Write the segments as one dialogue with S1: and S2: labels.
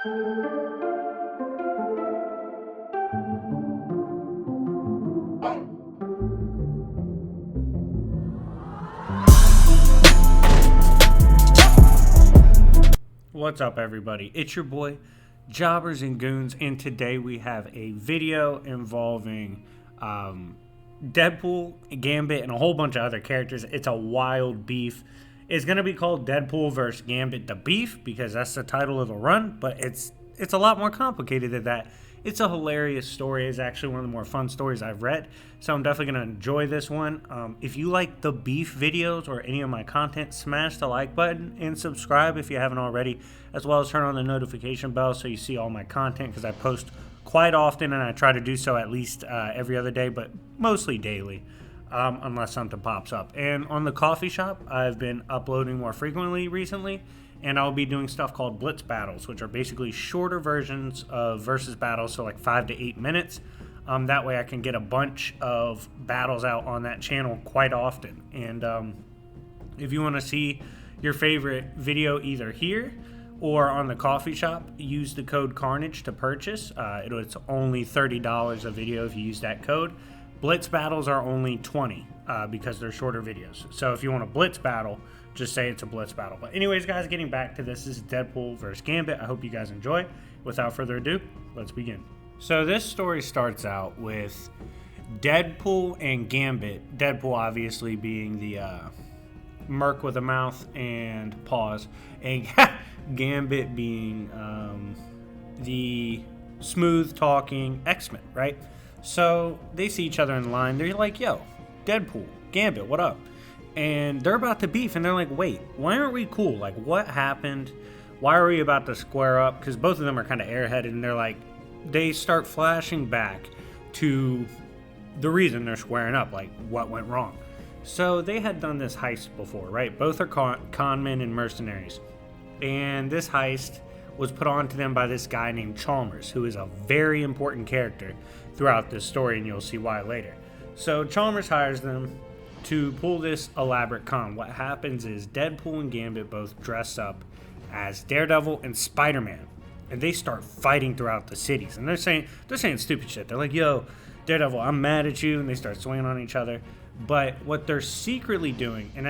S1: What's up, everybody? It's your boy Jobbers and Goons, and today we have a video involving Deadpool, Gambit, and a whole bunch of other characters. It's a wild beef. It's gonna be called Deadpool vs. Gambit: The Beef because that's the title of the run, but it's a lot more complicated than that. It's a hilarious story. It's actually one of the more fun stories I've read, so I'm definitely going to enjoy this one. If you like the beef videos or any of my content, smash the like button and subscribe if you haven't already, as well as turn on the notification bell so you see all my content, because I post quite often and I try to do so at least every other day, but mostly daily, unless something pops up. And on the coffee shop, I've been uploading more frequently recently, and I'll be doing stuff called Blitz Battles, which are basically shorter versions of versus battles, so like 5 to 8 minutes. That way I can get a bunch of battles out on that channel quite often. And if you want to see your favorite video either here or on the coffee shop, use the code Carnage to purchase. It's only $30 a video if you use that code. Blitz Battles are only $20 because they're shorter videos. So if you want a Blitz Battle, just say it's a Blitz Battle. But anyways, guys, getting back to this is Deadpool versus Gambit. I hope you guys enjoy. Without further ado, let's begin. So this story starts out with Deadpool and Gambit. Deadpool obviously being the merc with a mouth and paws, and Gambit being the smooth-talking X-Men, right? So they see each other in line. They're like, yo, Deadpool, Gambit, what up? And they're about to beef, and they're like, wait, why aren't we cool? Like, what happened? Why are we about to square up? Because both of them are kind of airheaded, and they're like, they start flashing back to the reason they're squaring up, like, what went wrong. So they had done this heist before, right? Both are con men and mercenaries. And this heist was put on to them by this guy named Chalmers, who is a very important character throughout this story, and you'll see why later. So Chalmers hires them to pull this elaborate con. What happens is Deadpool and Gambit both dress up as Daredevil and Spider-Man, and they start fighting throughout the cities. And they're saying stupid shit. They're like, "Yo, Daredevil, I'm mad at you," and they start swinging on each other. But what they're secretly doing, and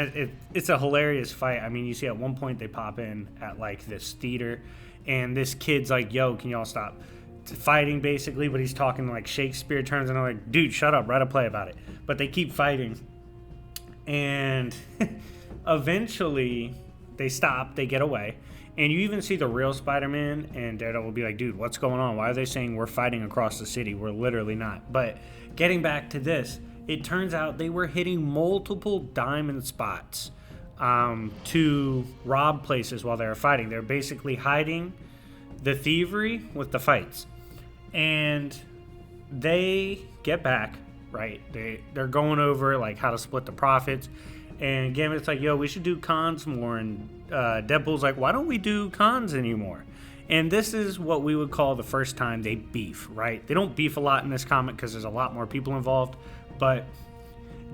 S1: it's a hilarious fight. I mean, you see at one point they pop in at like this theater, and this kid's like, "Yo, can y'all stop fighting?" basically, but he's talking like Shakespeare terms, and I'm like, "Dude, shut up, write a play about it." But they keep fighting. And eventually they stop, they get away, and you even see the real Spider-Man and Daredevil will be like, dude, what's going on? Why are they saying we're fighting across the city? We're literally not. But getting back to this, it turns out they were hitting multiple diamond spots to rob places while they were fighting. They're basically hiding the thievery with the fights. And they get back. Right, they're going over like how to split the profits, and Gambit's like, yo, we should do cons more, and Deadpool's like, why don't we do cons anymore? And this is what we would call the first time they beef, right? They don't beef a lot in this comic because there's a lot more people involved, but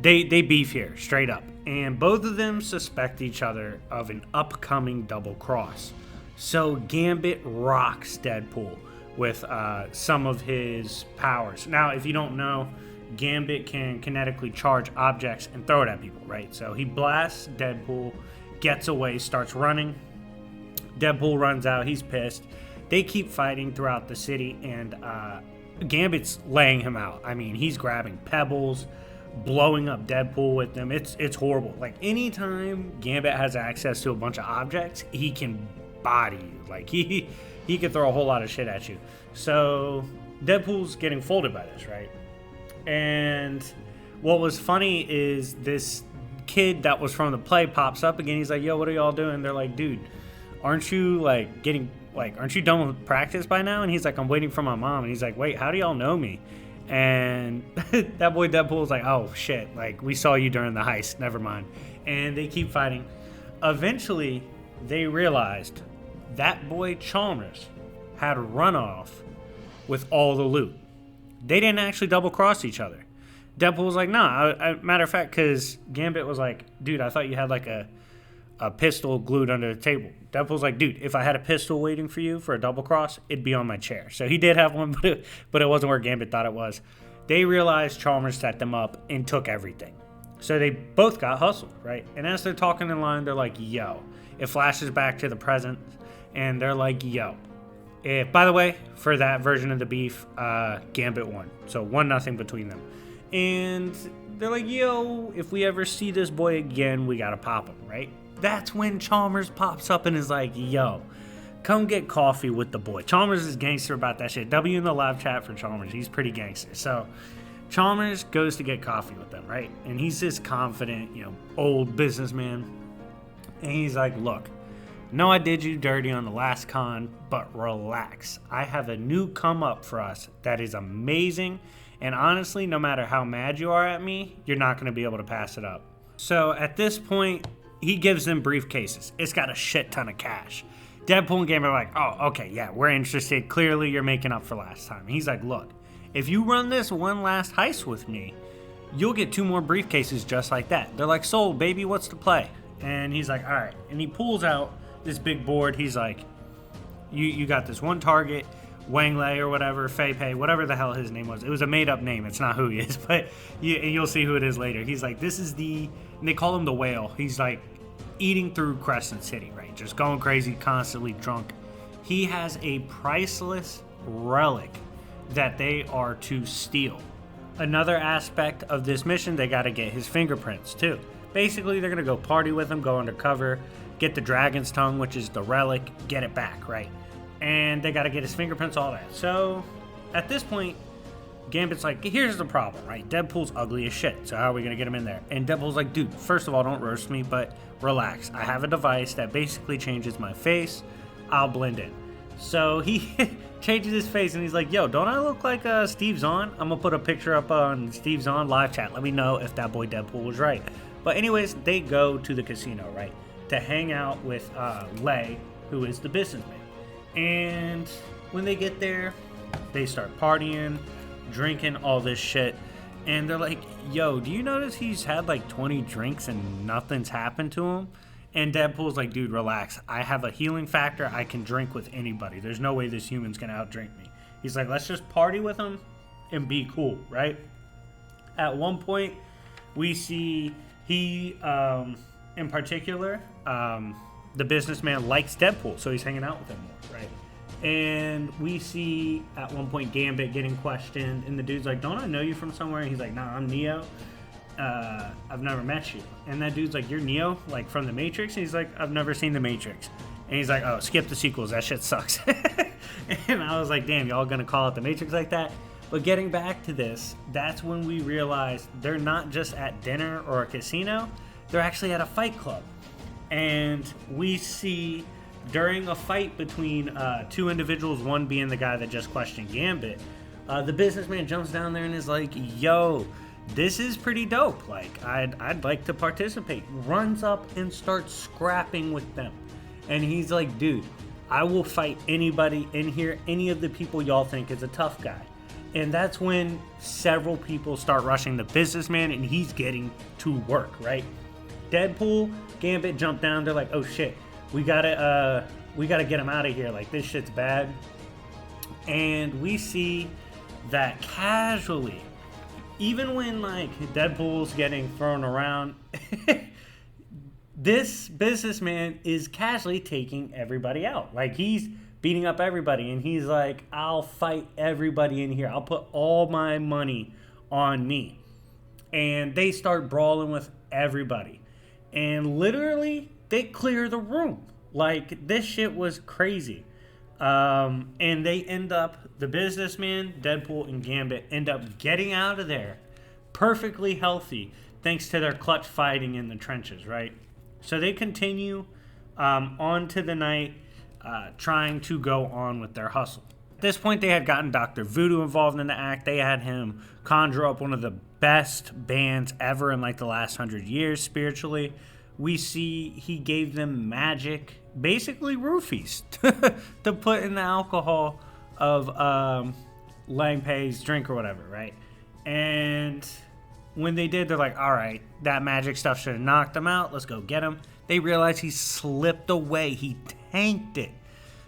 S1: they beef here straight up, and both of them suspect each other of an upcoming double cross. So Gambit rocks Deadpool with some of his powers. Now, if you don't know, Gambit can kinetically charge objects and throw it at people, right? So he blasts Deadpool, gets away, starts running. Deadpool runs out, he's pissed. They keep fighting throughout the city, and Gambit's laying him out. I mean, he's grabbing pebbles, blowing up Deadpool with them. It's horrible. Like, anytime Gambit has access to a bunch of objects, he can body you. Like, he can throw a whole lot of shit at you. So Deadpool's getting folded by this, right? And what was funny is this kid that was from the play pops up again. He's like, yo, what are y'all doing? They're like, dude, aren't you done with practice by now? And he's like, I'm waiting for my mom. And he's like, wait, how do y'all know me? And that boy Deadpool was like, oh shit, like, we saw you during the heist, never mind. And they keep fighting. Eventually they realized that boy Chalmers had run off with all the loot. They didn't actually double cross each other. Deadpool was like, nah, matter of fact, because Gambit was like, dude, I thought you had like a a pistol glued under the table. Deadpool's like, dude, if I had a pistol waiting for you for a double cross, it'd be on my chair. So he did have one, but it wasn't where Gambit thought it was. They realized Chalmers set them up and took everything. So they both got hustled, right? And as they're talking in line, they're like, yo. It flashes back to the present, and they're like, yo. By the way, for that version of the beef, Gambit won. So 1-0 between them. And they're like, yo, if we ever see this boy again, we gotta pop him, right? That's when Chalmers pops up and is like, yo, come get coffee with the boy. Chalmers is gangster about that shit. W in the live chat for Chalmers. He's pretty gangster. So Chalmers goes to get coffee with them, right? And he's this confident, old businessman. And he's like, look, no, I did you dirty on the last con, but relax. I have a new come up for us that is amazing. And honestly, no matter how mad you are at me, you're not going to be able to pass it up. So at this point, he gives them briefcases. It's got a shit ton of cash. Deadpool and Gambit are like, oh, okay, yeah, we're interested. Clearly, you're making up for last time. He's like, look, if you run this one last heist with me, you'll get 2 more briefcases just like that. They're like, sold, baby, what's the play? And he's like, all right. And he pulls out this big board. He's like, you got this one target, Wang Lei or whatever, Fei Pei, whatever the hell his name was. It was a made-up name. It's not who he is, but you'll see who it is later. He's like, this is and they call him the Whale. He's like eating through Crescent City, right? Just going crazy, constantly drunk. He has a priceless relic that they are to steal. Another aspect of this mission, they got to get his fingerprints too. Basically, they're going to go party with him, go undercover, get the dragon's tongue, which is the relic, get it back, right? And they got to get his fingerprints, all that. So at this point, Gambit's like, here's the problem, right? Deadpool's ugly as shit, so how are we going to get him in there? And Deadpool's like, dude, first of all, don't roast me, but relax. I have a device that basically changes my face. I'll blend in. So he changes his face, and he's like, yo, don't I look like Steve Zahn? I'm going to put a picture up on Steve Zahn live chat. Let me know if that boy Deadpool was right. But anyways, they go to the casino, right, to hang out with Lei, who is the businessman. And when they get there, they start partying, drinking all this shit. And they're like, yo, do you notice he's had like 20 drinks and nothing's happened to him? And Deadpool's like, dude, relax. I have a healing factor. I can drink with anybody. There's no way this human's going to outdrink me. He's like, let's just party with him and be cool, right? At one point, we see he, in particular, the businessman likes Deadpool, so he's hanging out with him more, right? And we see at one point Gambit getting questioned, and the dude's like, don't I know you from somewhere? And he's like, nah, I'm Neo. I've never met you. And that dude's like, you're Neo, like from the Matrix? And he's like, I've never seen the Matrix. And he's like, oh, skip the sequels, that shit sucks. And I was like, damn, y'all gonna call it the Matrix like that? But getting back to this, that's when we realized they're not just at dinner or a casino, they're actually at a fight club. And we see during a fight between 2 individuals, one being the guy that just questioned Gambit, the businessman jumps down there and is like, yo, this is pretty dope. Like, I'd like to participate. Runs up and starts scrapping with them. And he's like, dude, I will fight anybody in here, any of the people y'all think is a tough guy. And that's when several people start rushing the businessman, and he's getting to work, right? Deadpool, Gambit jump down. They're like, oh shit, we gotta get him out of here. Like, this shit's bad. And we see that casually, even when like Deadpool's getting thrown around, this businessman is casually taking everybody out. Like, he's beating up everybody, and he's like, I'll fight everybody in here. I'll put all my money on me. And they start brawling with everybody. And literally, they clear the room. Like, this shit was crazy. And they end up, the businessman, Deadpool, and Gambit end up getting out of there perfectly healthy, thanks to their clutch fighting in the trenches, right? So they continue on to the night, trying to go on with their hustle. At this point, they had gotten Dr. Voodoo involved in the act. They had him conjure up one of the best bands ever in like the last 100 years spiritually. We see he gave them magic, basically roofies, to put in the alcohol of Lang Pei's drink or whatever, right? And when they did, they're like, all right, that magic stuff should have knocked them out. Let's go get them. They realize he slipped away. He tanked it.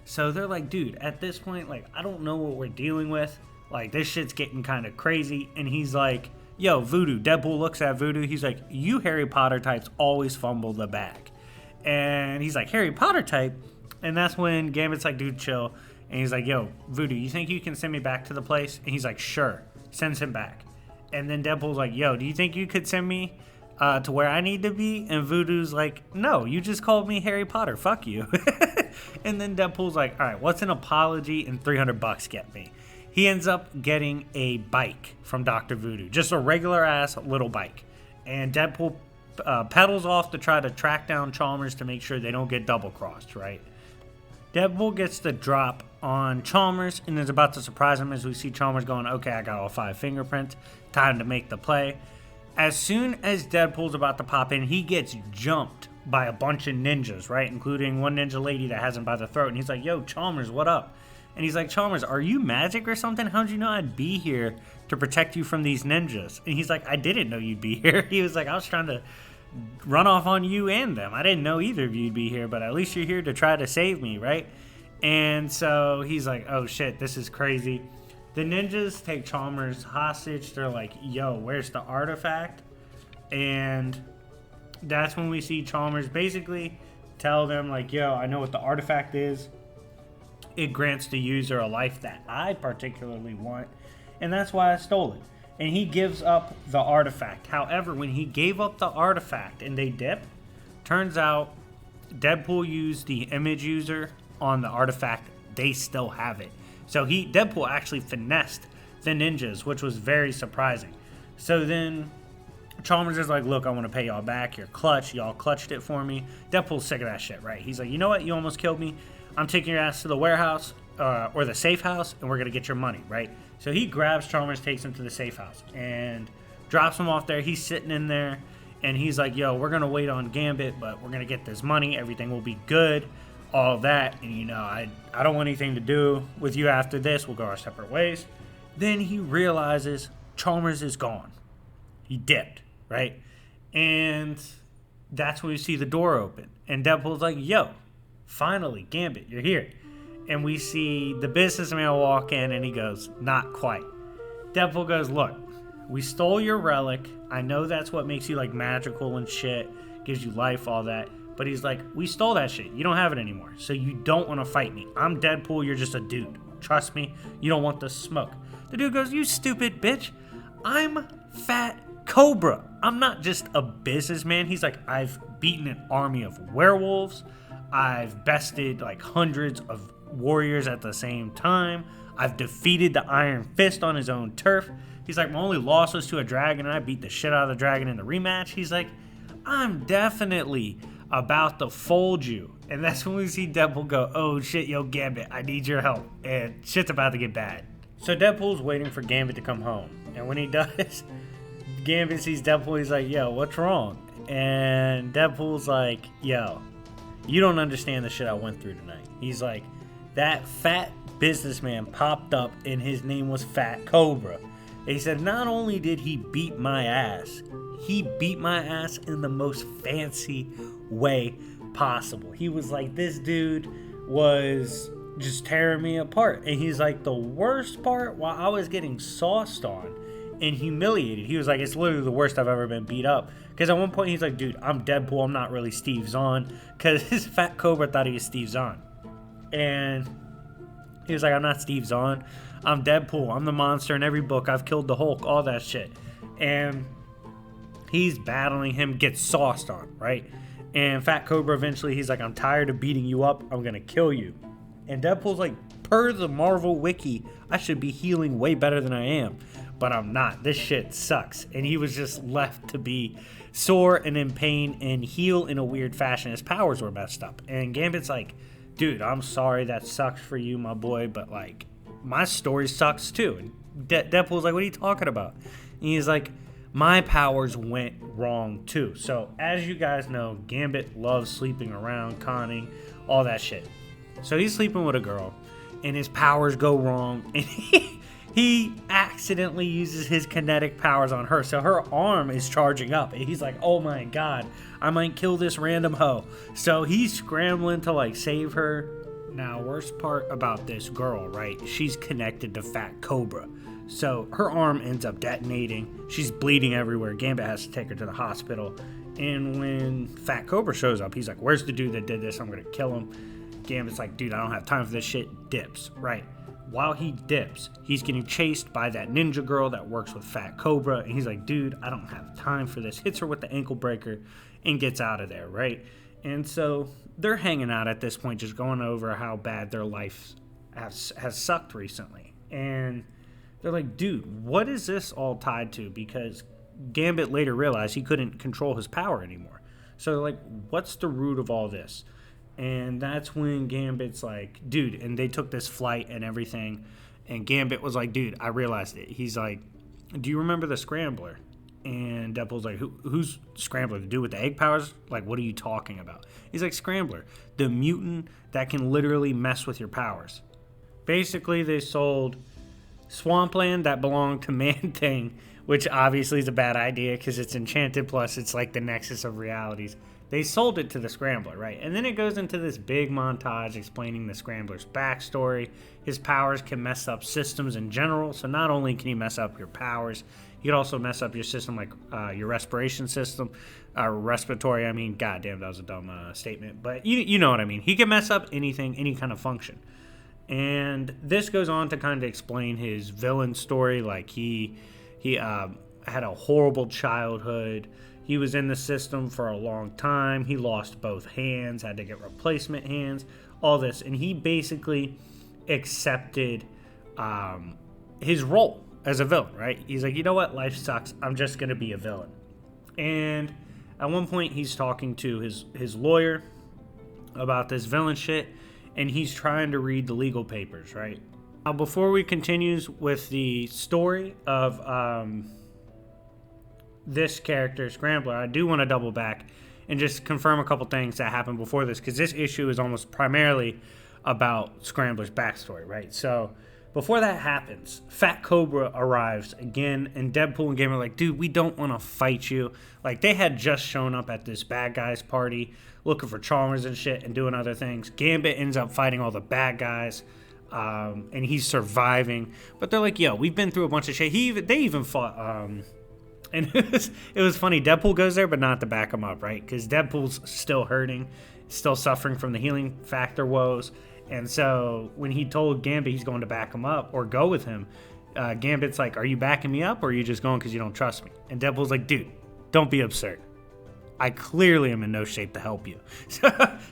S1: So they're like, dude, at this point, like, I don't know what we're dealing with. Like, this shit's getting kind of crazy. And he's like, yo, Voodoo. Deadpool looks at Voodoo. He's like, you Harry Potter types always fumble the bag. And he's like, Harry Potter type? And that's when Gambit's like, dude, chill. And he's like, yo, Voodoo, you think you can send me back to the place? And he's like, sure. Sends him back. And then Deadpool's like, yo, do you think you could send me to where I need to be? And Voodoo's like, no, you just called me Harry Potter. Fuck you. And then Deadpool's like, all right, what's an apology and $300 get me? He ends up getting a bike from Dr. Voodoo, just a regular ass little bike. And Deadpool pedals off to try to track down Chalmers to make sure they don't get double crossed, right? Deadpool gets the drop on Chalmers and is about to surprise him as we see Chalmers going, okay, I got all 5 fingerprints. Time to make the play. As soon as Deadpool's about to pop in, he gets jumped by a bunch of ninjas, right? Including one ninja lady that has him by the throat. And he's like, yo, Chalmers, what up? And he's like, Chalmers, are you magic or something? How'd you know I'd be here to protect you from these ninjas? And he's like, I didn't know you'd be here. He was like, I was trying to run off on you and them. I didn't know either of you'd be here, but at least you're here to try to save me, right? And so he's like, oh shit, this is crazy. The ninjas take Chalmers hostage. They're like, yo, where's the artifact? And that's when we see Chalmers basically tell them like, yo, I know what the artifact is. It grants the user a life that I particularly want, and that's why I stole it. And he gives up the artifact. However, when he gave up the artifact and they dip, turns out Deadpool used the image user on the artifact. They still have it. So Deadpool actually finessed the ninjas, which was very surprising. So then Chalmers is like, look, I want to pay y'all back. You're clutch. Y'all clutched it for me. Deadpool's sick of that shit, right? He's like, you know what? You almost killed me. I'm taking your ass to the warehouse or the safe house, and we're going to get your money, right? So he grabs Chalmers, takes him to the safe house, and drops him off there. He's sitting in there, and he's like, yo, we're going to wait on Gambit, but we're going to get this money. Everything will be good, all that. And, you know, I don't want anything to do with you after this. We'll go our separate ways. Then he realizes Chalmers is gone. He dipped, right? And that's when we see the door open. And Deadpool's like, yo, finally, Gambit, you're here. And we see the businessman walk in, and he goes, not quite. Deadpool goes, look, we stole your relic. I know that's what makes you, like, magical and shit, gives you life, all that. But he's like, we stole that shit. You don't have it anymore. So you don't want to fight me. I'm Deadpool. You're just a dude. Trust me. You don't want the smoke. The dude goes, you stupid bitch. I'm Fat Cobra. I'm not just a businessman. He's like, I've beaten an army of werewolves. I've bested like hundreds of warriors at the same time. I've defeated the Iron Fist on his own turf. He's like, my only loss was to a dragon, and I beat the shit out of the dragon in the rematch. He's like, I'm definitely about to fold you. And that's when we see Deadpool go, oh shit, yo, Gambit, I need your help. And shit's about to get bad. So Deadpool's waiting for Gambit to come home. And when he does, Gambit sees Deadpool. He's like, yo, what's wrong? And Deadpool's like, yo, you don't understand the shit I went through tonight. He's like, that fat businessman popped up and his name was Fat Cobra. And he said, not only did he beat my ass, he beat my ass in the most fancy way possible. He was like, this dude was just tearing me apart. And he's like, the worst part, while I was getting sauced on and humiliated, he was like, it's literally the worst I've ever been beat up. Because at one point he's like, dude, I'm Deadpool, I'm not really Steve Zahn. Because his Fat Cobra thought he was Steve Zahn. And he was like, I'm not Steve Zahn, I'm Deadpool, I'm the monster in every book, I've killed the Hulk, all that shit. And he's battling him, gets sauced on, right? And Fat Cobra eventually, he's like, I'm tired of beating you up, I'm gonna kill you. And Deadpool's like, per the Marvel wiki, I should be healing way better than I am, but I'm not. This shit sucks. And he was just left to be sore and in pain and heal in a weird fashion. His powers were messed up. And Gambit's like, dude, I'm sorry that sucks for you, my boy, but like, my story sucks too. And Deadpool's like, what are you talking about? And he's like, my powers went wrong too. So as you guys know, Gambit loves sleeping around, conning, all that shit. So he's sleeping with a girl, and his powers go wrong, and he accidentally uses his kinetic powers on her. So her arm is charging up. And he's like, oh my god, I might kill this random hoe. So he's scrambling to like save her. Now, worst part about this girl, right? She's connected to Fat Cobra. So her arm ends up detonating. She's bleeding everywhere. Gambit has to take her to the hospital. And when Fat Cobra shows up, he's like, where's the dude that did this? I'm going to kill him. Gambit's like, dude, I don't have time for this shit. Dips, right? While he dips, he's getting chased by that ninja girl that works with Fat Cobra. And he's like, dude, I don't have time for this. Hits her with the ankle breaker and gets out of there, right? And so they're hanging out at this point, just going over how bad their life has sucked recently. And they're like, dude, what is this all tied to? Because Gambit later realized he couldn't control his power anymore. So they're like, what's the root of all this? And that's when Gambit's like, dude, and they took this flight and everything. And Gambit was like, dude, I realized it. He's like, do you remember the Scrambler? And Deadpool's like, who's Scrambler? To do with the egg powers? Like, what are you talking about? He's like, Scrambler, the mutant that can literally mess with your powers. Basically, they sold Swampland that belonged to Man-Thing, which obviously is a bad idea because it's enchanted, plus it's like the nexus of realities. They sold it to the Scrambler, right? And then it goes into this big montage explaining the Scrambler's backstory. His powers can mess up systems in general, so not only can he mess up your powers, he could also mess up your system, like your respiration system, respiratory. I mean, goddamn, that was a dumb statement, but you know what I mean. He can mess up anything, any kind of function. And this goes on to kind of explain his villain story. Like he had a horrible childhood. He was in the system for a long time. He lost both hands, had to get replacement hands, all this. And he basically accepted his role as a villain, right? He's like, you know what? Life sucks. I'm just going to be a villain. And at one point, he's talking to his lawyer about this villain shit, and he's trying to read the legal papers, right? Now, before we continue with the story of this character, Scrambler, I do want to double back and just confirm a couple things that happened before this, because this issue is almost primarily about Scrambler's backstory, right? So before that happens, Fat Cobra arrives again, and Deadpool and Gambit are like, dude, we don't want to fight you. Like, they had just shown up at this bad guys party looking for Chalmers and shit and doing other things. Gambit ends up fighting all the bad guys, and he's surviving. But they're like, yo, we've been through a bunch of shit. They even fought... And it was funny. Deadpool goes there, but not to back him up, right? Because Deadpool's still hurting, still suffering from the healing factor woes. And so when he told Gambit he's going to back him up or go with him, Gambit's like, are you backing me up or are you just going because you don't trust me? And Deadpool's like, dude, don't be absurd. I clearly am in no shape to help you.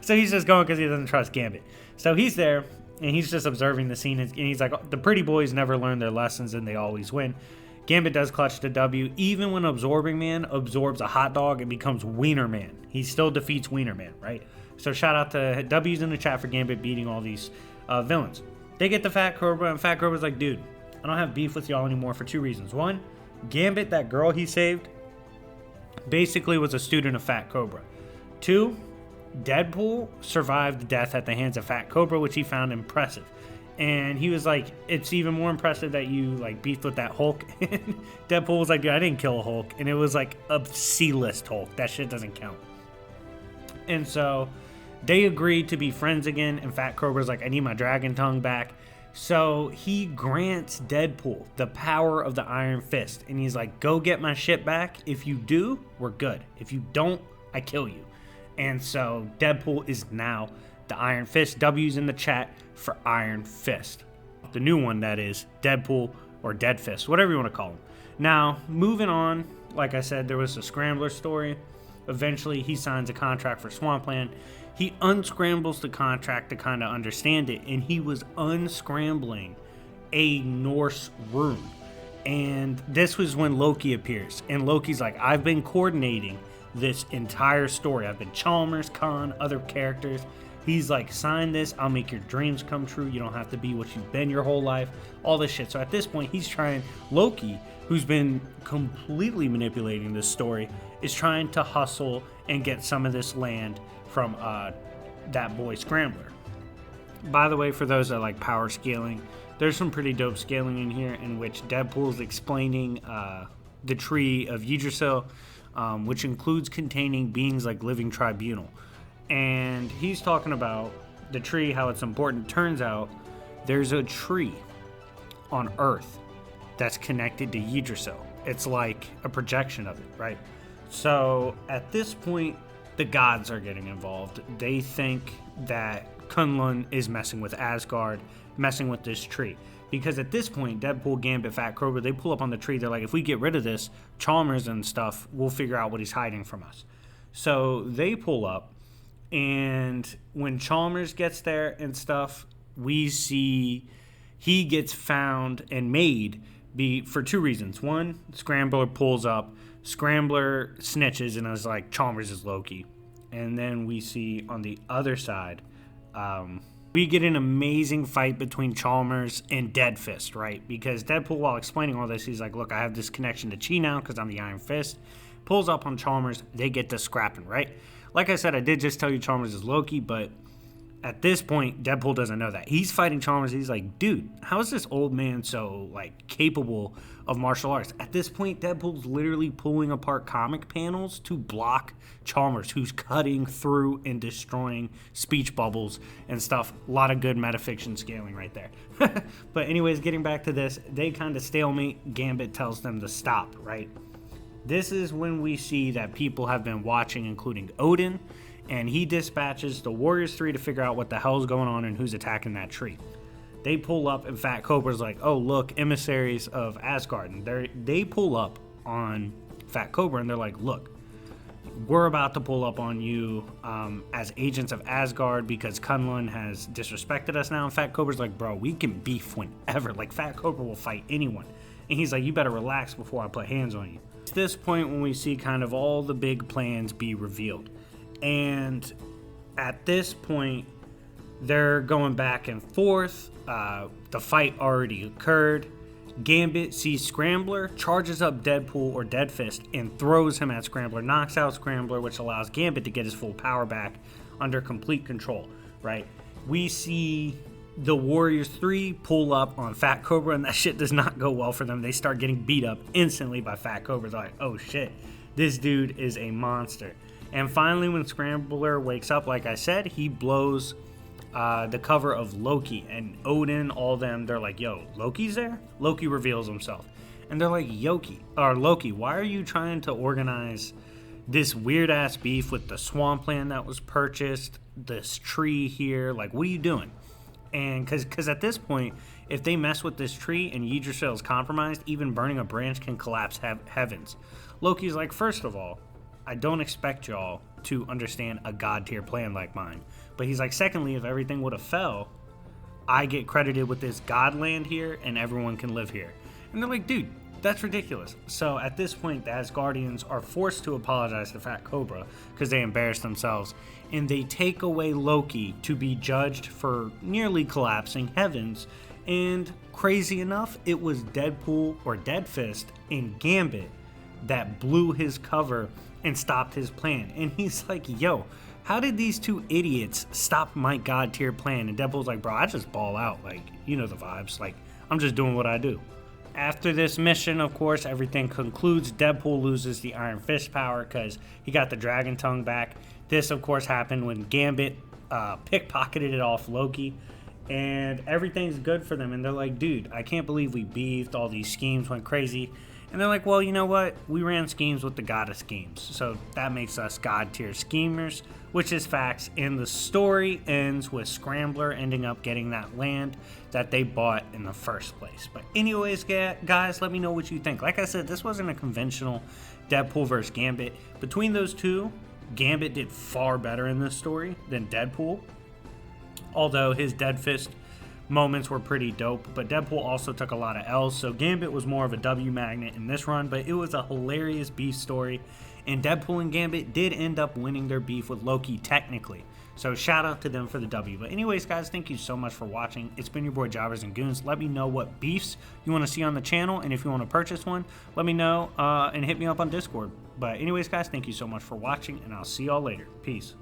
S1: So he's just going because he doesn't trust Gambit. So he's there, and he's just observing the scene. And he's like, the pretty boys never learn their lessons, and they always win. Gambit does clutch the W. Even when Absorbing Man absorbs a hot dog and becomes Wiener Man, he still defeats Wiener Man, right? So shout out to W's in the chat for Gambit beating all these villains. They get the Fat Cobra, and Fat Cobra's like, dude, I don't have beef with y'all anymore for two reasons. One, Gambit, that girl he saved, basically was a student of Fat Cobra. Two, Deadpool survived death at the hands of Fat Cobra, which he found impressive. And he was like, it's even more impressive that you like beefed with that Hulk. And Deadpool was like, dude, I didn't kill a Hulk. And it was like a C-list Hulk. That shit doesn't count. And so they agreed to be friends again. And Fat Cobra's like, I need my dragon tongue back. So he grants Deadpool the power of the Iron Fist. And he's like, go get my shit back. If you do, we're good. If you don't, I kill you. And so Deadpool is now the Iron Fist. W's in the chat for Iron Fist. The new one, that is Deadpool or Dead Fist, whatever you want to call him. Now, moving on, like I said, there was a Scrambler story. Eventually, he signs a contract for Swampland. He unscrambles the contract to kind of understand it, and he was unscrambling a Norse rune. And this was when Loki appears. And Loki's like, I've been coordinating this entire story. I've been Chalmers, Khan, other characters. He's like, sign this, I'll make your dreams come true. You don't have to be what you've been your whole life. All this shit. So at this point, he's trying, Loki, who's been completely manipulating this story, is trying to hustle and get some of this land from that boy Scrambler. By the way, for those that like power scaling, there's some pretty dope scaling in here in which Deadpool's explaining the tree of Yggdrasil, which includes containing beings like living tribunal. And he's talking about the tree, how it's important. Turns out there's a tree on Earth that's connected to Yggdrasil. It's like a projection of it, right? So at this point, the gods are getting involved. They think that Kunlun is messing with Asgard, messing with this tree. Because at this point, Deadpool, Gambit, Fat Cobra, they pull up on the tree. They're like, if we get rid of this, Chalmers and stuff, we'll figure out what he's hiding from us. So they pull up, and when Chalmers gets there and stuff, we see he gets found and made for two reasons. One, Scrambler pulls up. Scrambler snitches and is like, Chalmers is Loki. And then we see on the other side, we get an amazing fight between Chalmers and Dead Fist, right? Because Deadpool, while explaining all this, he's like, look, I have this connection to Chi now because I'm the Iron Fist. Pulls up on Chalmers. They get to scrapping, right? Like I said, I did just tell you Chalmers is Loki, but at this point, Deadpool doesn't know that. He's fighting Chalmers. He's like, dude, how is this old man so, like, capable of martial arts? At this point, Deadpool's literally pulling apart comic panels to block Chalmers, who's cutting through and destroying speech bubbles and stuff. A lot of good metafiction scaling right there. But anyways, getting back to this, they kind of stalemate. Gambit tells them to stop, right? This is when we see that people have been watching, including Odin, and he dispatches the Warriors 3 to figure out what the hell's going on and who's attacking that tree. They pull up, and Fat Cobra's like, oh, look, emissaries of Asgard. And they pull up on Fat Cobra, and they're like, look, we're about to pull up on you as agents of Asgard because Kunlun has disrespected us now. And Fat Cobra's like, bro, we can beef whenever. Like, Fat Cobra will fight anyone. And he's like, you better relax before I put hands on you. It's this point when we see kind of all the big plans be revealed. And at this point, they're going back and forth. The fight already occurred. Gambit sees Scrambler, charges up Deadpool or Dead Fist, and throws him at Scrambler, knocks out Scrambler, which allows Gambit to get his full power back under complete control, right? We see the Warriors 3 pull up on Fat Cobra, and that shit does not go well for them. They start getting beat up instantly by Fat Cobra. They're like, oh shit, this dude is a monster. And finally, when Scrambler wakes up, like I said, he blows the cover of Loki. And Odin, all them, they're like, yo, Loki's there? Loki reveals himself. And they're like, Loki, why are you trying to organize this weird-ass beef with the swampland that was purchased, this tree here? Like, what are you doing? And because at this point, if they mess with this tree and Yggdrasil is compromised, even burning a branch can collapse heavens. Loki's like, first of all, I don't expect y'all to understand a god tier plan like mine. But he's like, secondly, if everything would have fell, I get credited with this god land here and everyone can live here. And they're like, dude, that's ridiculous. So at this point, the Asgardians are forced to apologize to Fat Cobra because they embarrassed themselves. And they take away Loki to be judged for nearly collapsing heavens. And crazy enough, it was Deadpool or Dead Fist and Gambit that blew his cover and stopped his plan. And he's like, yo, how did these two idiots stop my god tier plan? And Deadpool's like, bro, I just ball out. Like, you know the vibes. Like, I'm just doing what I do. After this mission, of course, everything concludes. Deadpool loses the Iron Fist power because he got the Dragon Tongue back. This, of course, happened when Gambit pickpocketed it off Loki. And everything's good for them. And they're like, dude, I can't believe we beefed. All these schemes went crazy. And they're like, well, you know what? We ran schemes with the god of schemes. So that makes us god tier schemers, which is facts. And the story ends with Scrambler ending up getting that land that they bought in the first place. But anyways, guys, let me know what you think. Like I said, this wasn't a conventional Deadpool versus Gambit. Between those two, Gambit did far better in this story than Deadpool. Although his Dead Fist moments were pretty dope, but Deadpool also took a lot of L's, so Gambit was more of a W magnet in this run, but it was a hilarious beef story, and Deadpool and Gambit did end up winning their beef with Loki technically, so shout out to them for the W. But anyways, guys, thank you so much for watching. It's been your boy Jobbers and Goons. Let me know what beefs you want to see on the channel, and if you want to purchase one, let me know and hit me up on Discord. But anyways, guys, thank you so much for watching, and I'll see y'all later. Peace.